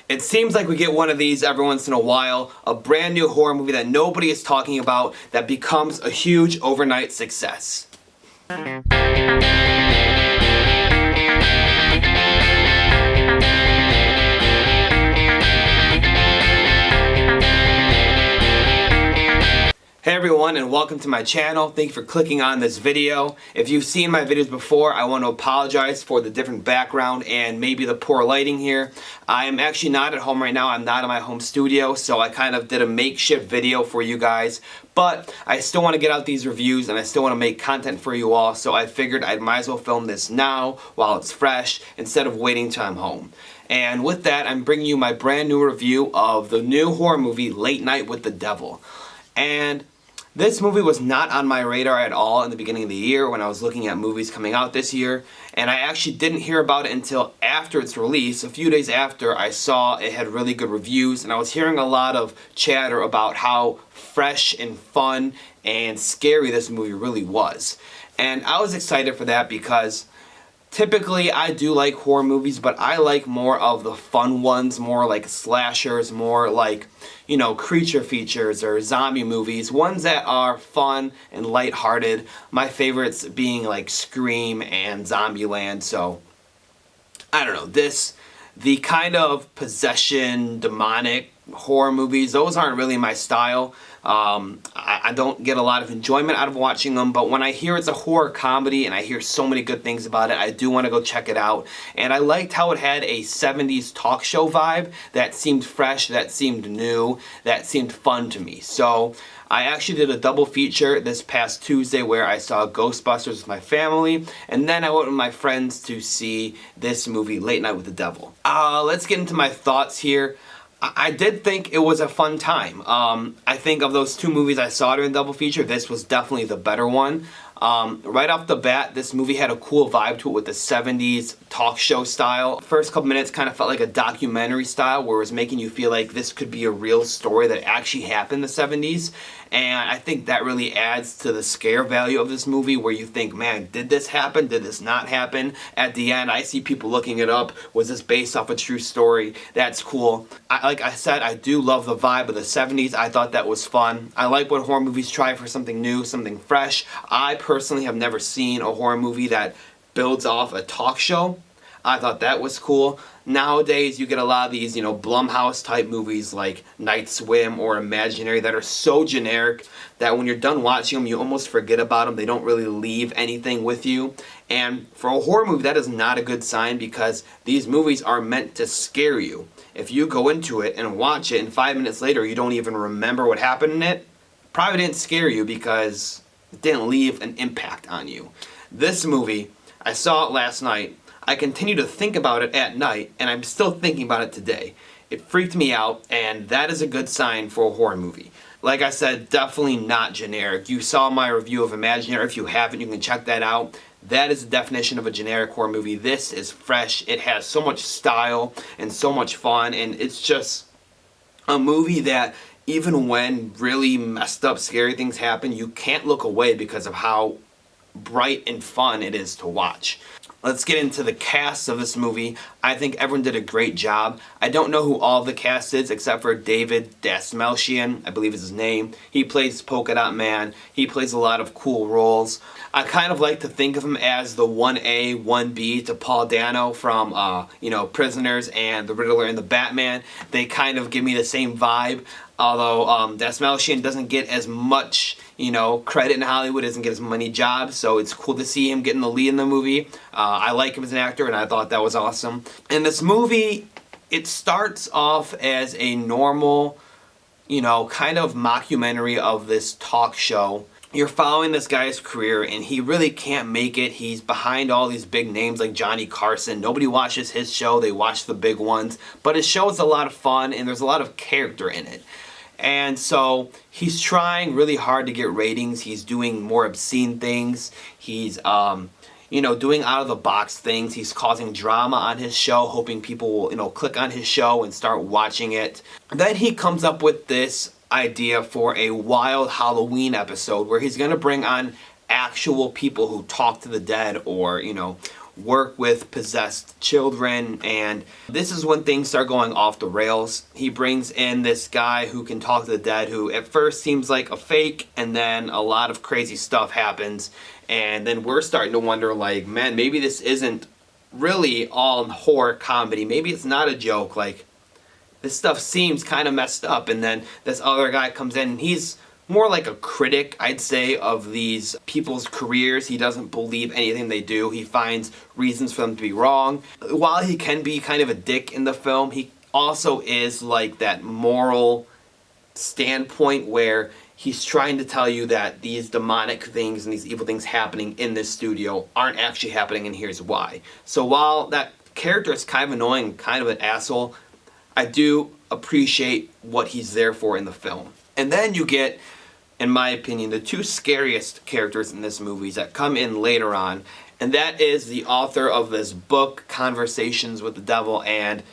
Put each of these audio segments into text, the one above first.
It seems like we get one of these every once in a while, a brand new horror movie that nobody is talking about that becomes a huge overnight success. Hey everyone, and welcome to my channel. Thank you for clicking on this video. If you've seen my videos before, I want to apologize for the different background and maybe the poor lighting here. I am actually not at home right now. I'm not in my home studio, so I kind of did a makeshift video for you guys. But I still want to get out these reviews and I still want to make content for you all, so I figured I might as well film this now while it's fresh instead of waiting till I'm home. And with that, I'm bringing you my brand new review of the new horror movie Late Night with the Devil. And this movie was not on my radar at all in the beginning of the year when I was looking at movies coming out this year, and I actually didn't hear about it until after its release. A few days after, I saw it had really good reviews, and I was hearing a lot of chatter about how fresh and fun and scary this movie really was. And I was excited for that because typically I do like horror movies, but I like more of the fun ones, more like slashers, more like, you know, creature features or zombie movies, ones that are fun and lighthearted. My favorites being like Scream and Zombieland. So I don't know, the kind of possession, demonic horror movies, those aren't really my style. I don't get a lot of enjoyment out of watching them, but when I hear it's a horror comedy and I hear so many good things about it, I do want to go check it out. And I liked how it had a 70s talk show vibe that seemed fresh, that seemed new, that seemed fun to me. So I actually did a double feature this past Tuesday where I saw Ghostbusters with my family, and then I went with my friends to see this movie, Late Night with the Devil. Let's get into my thoughts here. I did think it was a fun time. I think of those two movies I saw during the double feature, this was definitely the better one. Right off the bat, this movie had a cool vibe to it with the 70s talk show style. First couple minutes kind of felt like a documentary style where it was making you feel like this could be a real story that actually happened in the 70s. And I think that really adds to the scare value of this movie where you think, man, did this happen? Did this not happen? At the end, I see people looking it up. Was this based off a true story? That's cool. Like I said, I do love the vibe of the 70s. I thought that was fun. I like when horror movies try for something new, something fresh. I personally have never seen a horror movie that builds off a talk show. I thought that was cool. Nowadays, you get a lot of these, you know, Blumhouse type movies like Night Swim or Imaginary that are so generic that when you're done watching them, you almost forget about them. They don't really leave anything with you. And for a horror movie, that is not a good sign because these movies are meant to scare you. If you go into it and watch it and 5 minutes later you don't even remember what happened in it, probably didn't scare you because it didn't leave an impact on you. This movie, I saw it last night. I continue to think about it at night, and I'm still thinking about it today. It freaked me out, and that is a good sign for a horror movie. Like I said, definitely not generic. You saw my review of Imaginary. If you haven't, you can check that out. That is the definition of a generic horror movie. This is fresh. It has so much style and so much fun, and it's just a movie that even when really messed up, scary things happen, you can't look away because of how bright and fun it is to watch. Let's get into the cast of this movie. I think everyone did a great job. I don't know who all the cast is except for David Dastmalchian, I believe is his name. He plays Polka Dot Man. He plays a lot of cool roles. I kind of like to think of him as the 1A, 1B to Paul Dano from Prisoners and The Riddler and the Batman. They kind of give me the same vibe. Although Dastmalchian doesn't get as much, credit in Hollywood, doesn't get as many jobs, so it's cool to see him getting the lead in the movie. I like him as an actor, and I thought that was awesome. And this movie, it starts off as a normal, kind of mockumentary of this talk show. You're following this guy's career, and he really can't make it. He's behind all these big names like Johnny Carson. Nobody watches his show. They watch the big ones. But his show is a lot of fun, and there's a lot of character in it. And so he's trying really hard to get ratings. He's doing more obscene things. He's, doing out-of-the-box things. He's causing drama on his show, hoping people will, click on his show and start watching it. Then he comes up with this idea for a wild Halloween episode where he's going to bring on actual people who talk to the dead or, work with possessed children, and this is when things start going off the rails. He brings in this guy who can talk to the dead, who at first seems like a fake, and then a lot of crazy stuff happens, and then we're starting to wonder, like, man, maybe this isn't really all horror comedy. Maybe it's not a joke. Like, this stuff seems kind of messed up, and then this other guy comes in, and he's more like a critic, I'd say, of these people's careers. He doesn't believe anything they do. He finds reasons for them to be wrong. While he can be kind of a dick in the film, he also is like that moral standpoint where he's trying to tell you that these demonic things and these evil things happening in this studio aren't actually happening, and here's why. So while that character is kind of annoying, kind of an asshole, I do appreciate what he's there for in the film. And then you get, in my opinion, the two scariest characters in this movie that come in later on, and that is the author of this book, Conversations with the Devil, and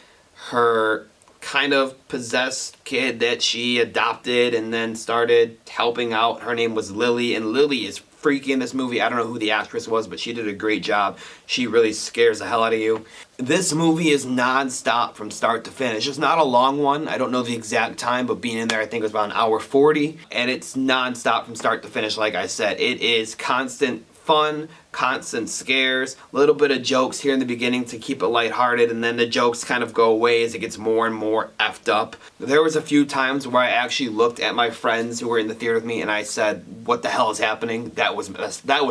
her kind of possessed kid that she adopted and then started helping out. Her name was Lily, and Lily is freaky in this movie. I don't know who the actress was, but she did a great job. She really scares the hell out of you. This movie is non-stop from start to finish. It's not a long one. I don't know the exact time, but being in there, I think it was about 1:40. And it's non-stop from start to finish, like I said. It is constant fun, constant scares, a little bit of jokes here in the beginning to keep it lighthearted, and then the jokes kind of go away as it gets more and more effed up. There was a few times where I actually looked at my friends who were in the theater with me and I said, what the hell is happening? That was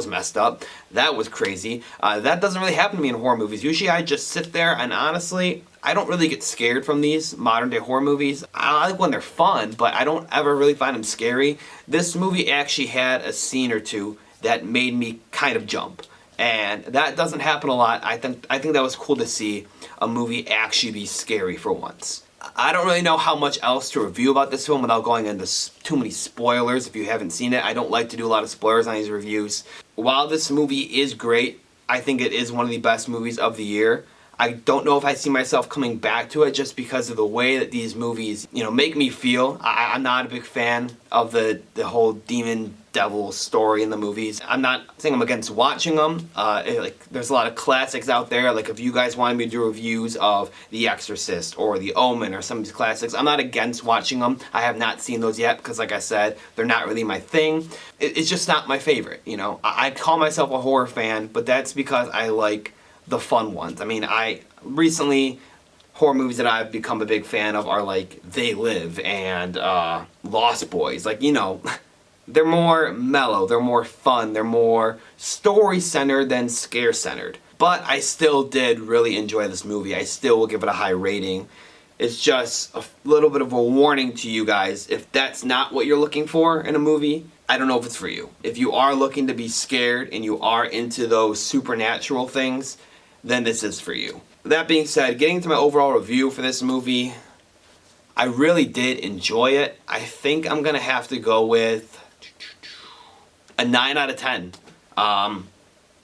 messed up. That was crazy. That doesn't really happen to me in horror movies. Usually I just sit there, and honestly, I don't really get scared from these modern day horror movies. I like when they're fun, but I don't ever really find them scary. This movie actually had a scene or two that made me kind of jump, and that doesn't happen a lot. I think that was cool to see a movie actually be scary for once. I don't really know how much else to review about this film without going into too many spoilers. If you haven't seen it, I don't like to do a lot of spoilers on these reviews. While this movie is great, I think it is one of the best movies of the year. I don't know if I see myself coming back to it just because of the way that these movies, make me feel. I'm not a big fan of the whole demon devil story in the movies. I'm not saying I'm against watching them. There's a lot of classics out there. Like, if you guys wanted me to do reviews of The Exorcist or The Omen or some of these classics, I'm not against watching them. I have not seen those yet because, like I said, they're not really my thing. It's just not my favorite, I call myself a horror fan, but that's because I like the fun ones. I mean, recently, horror movies that I've become a big fan of are like They Live and Lost Boys. They're more mellow, they're more fun, they're more story-centered than scare-centered. But I still did really enjoy this movie. I still will give it a high rating. It's just a little bit of a warning to you guys. If that's not what you're looking for in a movie, I don't know if it's for you. If you are looking to be scared and you are into those supernatural things, then this is for you. That being said, getting to my overall review for this movie, I really did enjoy it. I think I'm going to have to go with a 9 out of 10.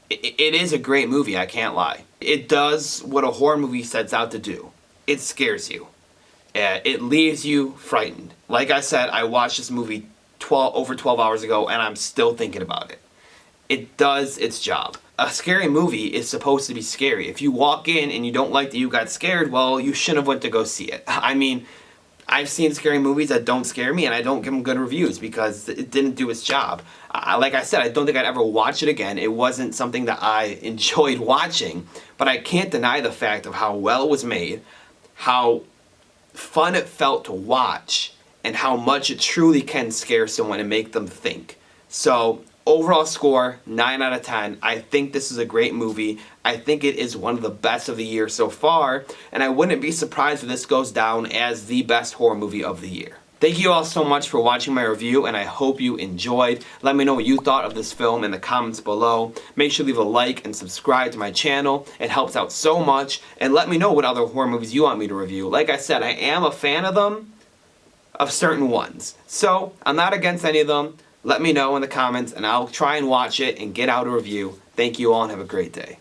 It is a great movie, I can't lie. It does what a horror movie sets out to do. It scares you. It leaves you frightened. Like I said, I watched this movie over 12 hours ago, and I'm still thinking about it. It does its job. A scary movie is supposed to be scary. If you walk in and you don't like that you got scared, well, you shouldn't have went to go see it. I mean, I've seen scary movies that don't scare me, and I don't give them good reviews because it didn't do its job. Like I said, I don't think I'd ever watch it again. It wasn't something that I enjoyed watching, but I can't deny the fact of how well it was made, how fun it felt to watch, and how much it truly can scare someone and make them think. So, overall score, 9 out of 10. I think this is a great movie. I think it is one of the best of the year so far, and I wouldn't be surprised if this goes down as the best horror movie of the year. Thank you all so much for watching my review, and I hope you enjoyed. Let me know what you thought of this film in the comments below. Make sure to leave a like and subscribe to my channel. It helps out so much. And let me know what other horror movies you want me to review. Like I said, I am a fan of them, of certain ones. So, I'm not against any of them. Let me know in the comments, and I'll try and watch it and get out a review. Thank you all, and have a great day.